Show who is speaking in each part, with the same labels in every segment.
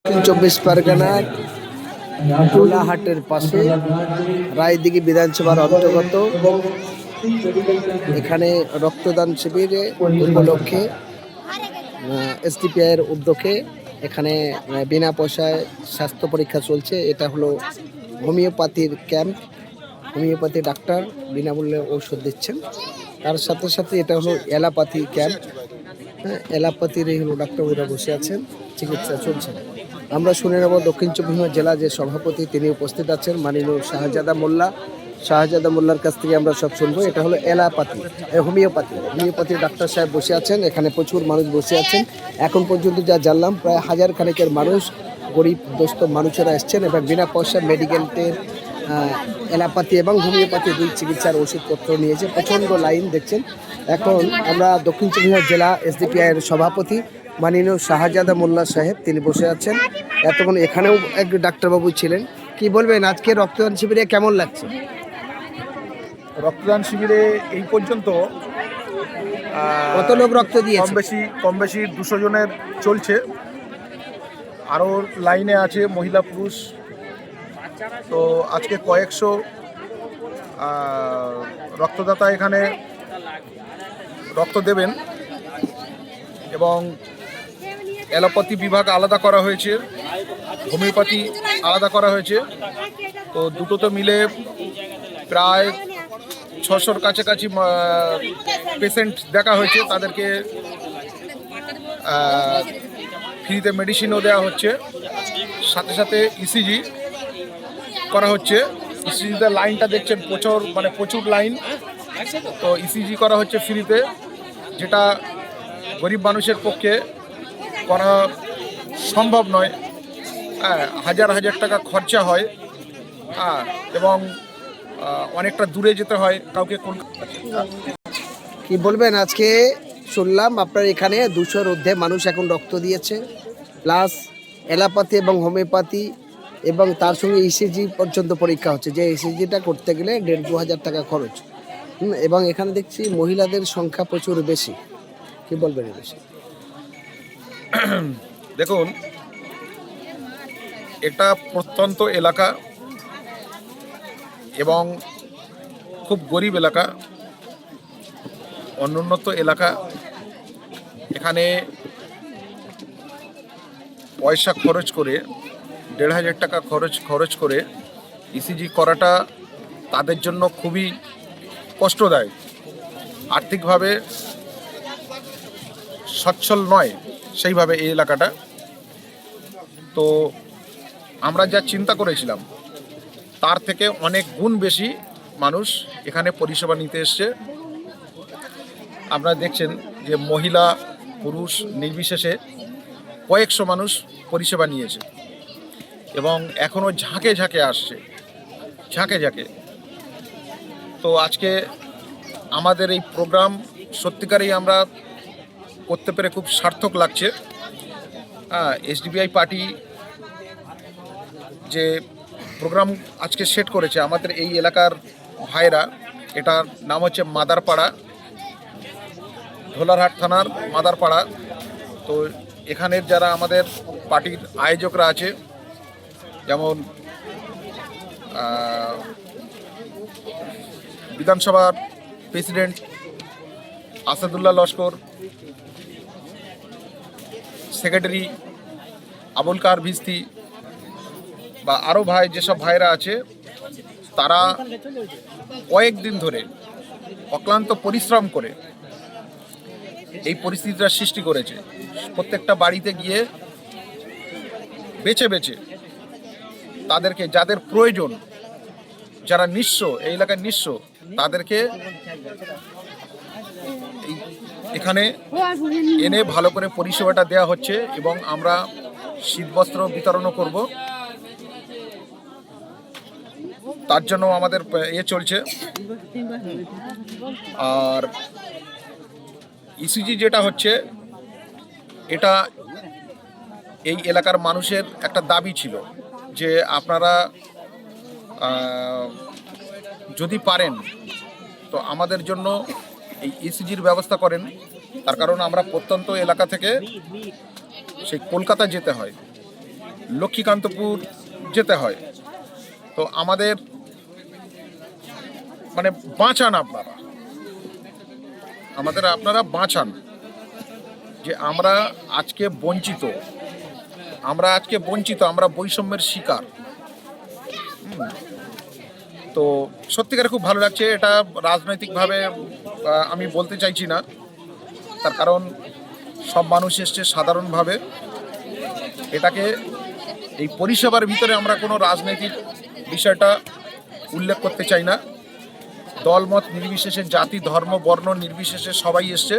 Speaker 1: দক্ষিণ চব্বিশ পরগনার কোলাহাটের পাশে রায়দিঘি বিধানসভার অন্তর্গত এখানে রক্তদান শিবিরে উপলক্ষে এসডিপিআই এর উদ্যোগে এখানে বিনা পয়সায় স্বাস্থ্য পরীক্ষা চলছে। এটা হলো হোমিওপ্যাথির ক্যাম্প। হোমিওপ্যাথি ডাক্তার বিনামূল্যে ঔষধ দিচ্ছেন। তার সাথে সাথে এটা হলো অ্যালোপ্যাথি ক্যাম্প। অ্যালোপ্যাথির এই হলো ডাক্তারবাবুরা বসে আছেন, চিকিৎসা চলছে। আমরা শুনে নেব দক্ষিণ চব্বিশ পরগনা জেলা যে সভাপতি তিনি উপস্থিত আছেন মাননীয় শাহজাদা মোল্লা। শাহজাদা মোল্লার কাছ থেকে আমরা সব শুনবো। এটা হলো অ্যালোপ্যাথি, হোমিওপ্যাথি ডাক্তার সাহেব বসে আছেন। এখানে প্রচুর মানুষ বসে আছেন। এখন পর্যন্ত যা জানলাম প্রায় 1000 খানেকের মানুষ, গরিব দোস্ত মানুষেরা এসছেন এবং বিনা পয়সা মেডিকেলের অ্যালোপ্যাথি এবং হোমিওপ্যাথি দুই চিকিৎসার ওষুধপত্র নিয়েছে। প্রচণ্ড লাইন দেখছেন। এখন আমরা দক্ষিণ চব্বিশ পরগনা জেলা এসডিপিআই এর সভাপতি মাননীয় শাহজাদা মোল্লা সাহেব তিনি বসে আছেন। এতক্ষণ এখানেও এক ডাক্তারবাবু ছিলেন। কি বলবেন আজকে রক্তদান শিবিরে কেমন লাগছে?
Speaker 2: রক্তদান শিবিরে এই পর্যন্ত
Speaker 1: কত লোক রক্ত দিয়েছে?
Speaker 2: কম বেশি 200 জনের চলছে। আরও লাইনে আছে মহিলা পুরুষ। তো আজকে কয়েকশো রক্তদাতা এখানে রক্ত দেবেন এবং অ্যালোপ্যাথি বিভাগ আলাদা করা হয়েছে, হোমিওপ্যাথি আলাদা করা হয়েছে। তো দুটোতে মিলে প্রায় 600-র কাছাকাছি পেশেন্ট দেখা হয়েছে। তাদেরকে ফ্রিতে মেডিসিনও দেওয়া হচ্ছে, সাথে সাথে ইসিজি করা হচ্ছে। ইসিজিতে লাইনটা দেখছেন প্রচুর লাইন। তো ইসিজি করা হচ্ছে ফ্রিতে, যেটা গরিব মানুষের পক্ষে করা সম্ভব নয়। হাজার টাকা খরচা হয় এবং অনেকটা দূরে যেতে হয় কাউকে।
Speaker 1: কি বলবেন আজকে শুনলাম আপনার এখানে 200-র ঊর্ধ্বে মানুষ এখন রক্ত দিয়েছে, প্লাস অ্যালোপ্যাথি এবং হোমিওপ্যাথি এবং তার সঙ্গে ইসিজি পর্যন্ত পরীক্ষা হচ্ছে, যে ইসিজিটা করতে গেলে 1500 টাকা খরচ। এবং এখানে দেখছি মহিলাদের সংখ্যা প্রচুর বেশি। কি বলবেন এই বেশি?
Speaker 2: দেখুন, এটা প্রত্যন্ত এলাকা এবং খুব গরিব এলাকা, অনুন্নত এলাকা। এখানে পয়সা খরচ করে 1500 টাকা খরচ করে ইসিজি করাটা তাদের জন্য খুবই কষ্টদায়ক। আর্থিকভাবে সচ্ছল নয় সেইভাবে এই এলাকাটা। তো আমরা যা চিন্তা করেছিলাম তার থেকে অনেক গুণ বেশি মানুষ এখানে পরিষেবা নিতে এসছে। আপনারা দেখছেন যে মহিলা পুরুষ নির্বিশেষে কয়েকশো মানুষ পরিষেবা নিয়েছে এবং এখনও ঝাঁকে ঝাঁকে আসছে, ঝাঁকে ঝাঁকে। তো আজকে আমাদের এই প্রোগ্রাম সত্যিকারেই আমরা করতে পেরে খুব সার্থক লাগছে। এসডিপিআই পার্টি যে প্রোগ্রাম আজকে সেট করেছে আমাদের এই এলাকার ভাইরা, এটার নাম হচ্ছে মাদারপাড়া, ধোলারহাট থানার মাদারপাড়া। তো এখানের যারা আমাদের পার্টির আয়োজকরা আছে, যেমন বিধানসভার প্রেসিডেন্ট আসাদুল্লাহ লস্কর, সেক্রেটারি আবুল কার ভিস্তি বা আরও যেসব ভাইরা আছে, তারা কয়েকদিন ধরে অক্লান্ত পরিশ্রম করে এই পরিস্থিতিটার সৃষ্টি করেছে। প্রত্যেকটা বাড়িতে গিয়ে বেছে বেছে তাদেরকে, যাদের প্রয়োজন, যারা নিঃস্ব, এই এলাকার নিঃস্ব, তাদেরকে এখানে এনে ভালো করে পরিষেবাটা দেওয়া হচ্ছে এবং আমরা শীতবস্ত্র বিতরণও করব। তার জন্য আমাদের চলছে। আর ইসিজি যেটা হচ্ছে, এটা এই এলাকার মানুষের একটা দাবি ছিল যে আপনারা যদি পারেন তো আমাদের জন্য এই ইসিজির ব্যবস্থা করেন। তার কারণ আমরা প্রত্যন্ত এলাকা থেকে সেই কলকাতা যেতে হয়। লক্ষ্মীকান্তপুর যেতে হয়। তো আমাদের মানে বাঁচান, আপনারা বাঁচান যে আমরা আজকে বঞ্চিত, আমরা বৈষম্যের শিকার। তো সত্যিকারে খুব ভালো লাগছে। এটা রাজনৈতিকভাবে আমি বলতে চাইছি না, তার কারণ সব মানুষ এসছে সাধারণভাবে। এটাকে এই পরিষেবার ভিতরে আমরা কোনো রাজনৈতিক বিষয়টা উল্লেখ করতে চাই না। দলমত নির্বিশেষে, জাতি ধর্ম বর্ণ নির্বিশেষে সবাই এসছে।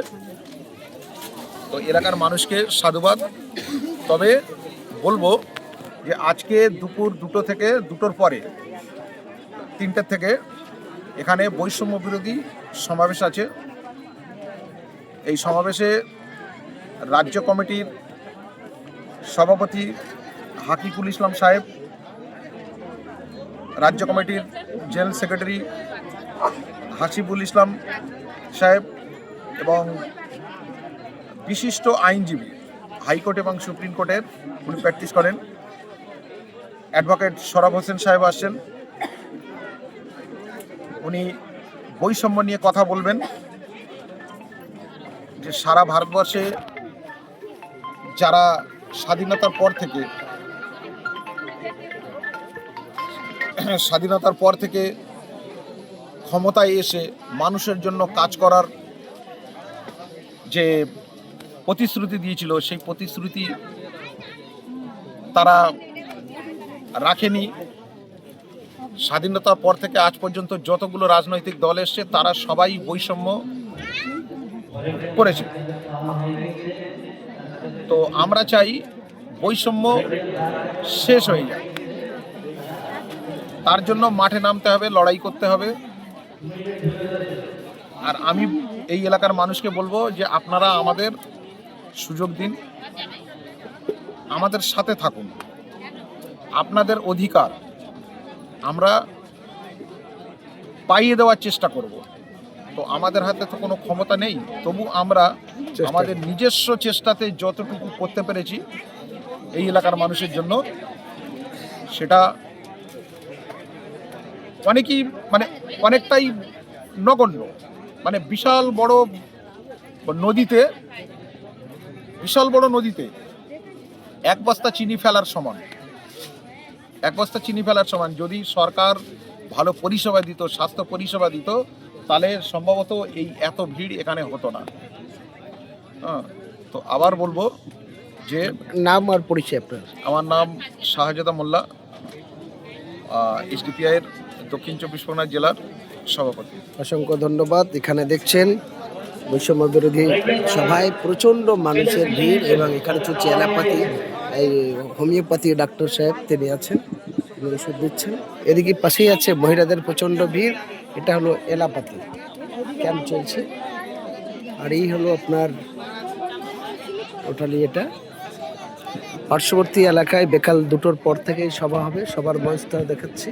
Speaker 2: তো এলাকার মানুষকে সাধুবাদ। তবে বলবো যে আজকে দুপুর 2টো থেকে 2টোর পরে 3টের থেকে এখানে বৈষম্য বিরোধী সমাবেশ আছে। এই সমাবেশে রাজ্য কমিটির সভাপতি হাকিকুল ইসলাম সাহেব, রাজ্য কমিটির জেনারেল সেক্রেটারি হাসিবুল ইসলাম সাহেব এবং বিশিষ্ট আইনজীবী, হাইকোর্ট এবং সুপ্রিম কোর্টের উনি প্র্যাকটিস করেন, অ্যাডভোকেট সরাব হোসেন সাহেব আসছেন। উনি বৈষম্য নিয়ে কথা বলবেন যে সারা ভারতবর্ষে যারা স্বাধীনতার পর থেকে ক্ষমতায় এসে মানুষের জন্য কাজ করার যে প্রতিশ্রুতি দিয়েছিল, সেই প্রতিশ্রুতি তারা রাখেনি। স্বাধীনতার পর থেকে আজ পর্যন্ত যতগুলো রাজনৈতিক দল এসছে তারা সবাই বৈষম্য করেছে। তো আমরা চাই বৈষম্য শেষ হয়ে যায়। তার জন্য মাঠে নামতে হবে, লড়াই করতে হবে। আর আমি এই এলাকার মানুষকে বলবো যে আপনারা আমাদের সুযোগ দিন, আমাদের সাথে থাকুন। আপনাদের অধিকার আমরা পাইয়ে দেওয়ার চেষ্টা করব। তো আমাদের হাতে তো কোনো ক্ষমতা নেই, তবু আমরা আমাদের নিজস্ব চেষ্টাতে যতটুকু করতে পেরেছি এই এলাকার মানুষের জন্য, সেটা অনেকটাই নগণ্য। মানে বিশাল বড় নদীতে এক বস্তা চিনি ফেলার সমান। যদি সরকার ভালো পরিষেবা দিত, স্বাস্থ্য পরিষেবা দিত, তাহলে সম্ভবত এই এত ভিড় এখানে হতো না। তো আবার বলবো যে
Speaker 1: নাম আর পরিচয় আপনার?
Speaker 2: আমার নাম শাহজাদা মোল্লা, এসডিপিআই এর দক্ষিণ 24 পরগনা জেলার সভাপতি।
Speaker 1: অসংখ্য ধন্যবাদ। এখানে দেখছেন বৈষম্য বিরোধী সভায় প্রচণ্ড মানুষের ভিড়, এবং এখানে চলছে এলাপাতি, এই হোমিওপ্যাথি ডাক্তার সাহেব তিনি আছেন, তিনি ওষুধ দিচ্ছেন। এদিকে পাশেই আছে মহিলাদের প্রচণ্ড ভিড়। এটা হলো এলাপাতি ক্যাম্প চলছে। আর এই হলো আপনার টোটালি এটা পার্শ্ববর্তী এলাকায় বিকাল 2টোর পর থেকেই সভা হবে। সবার বয়সটা দেখাচ্ছি।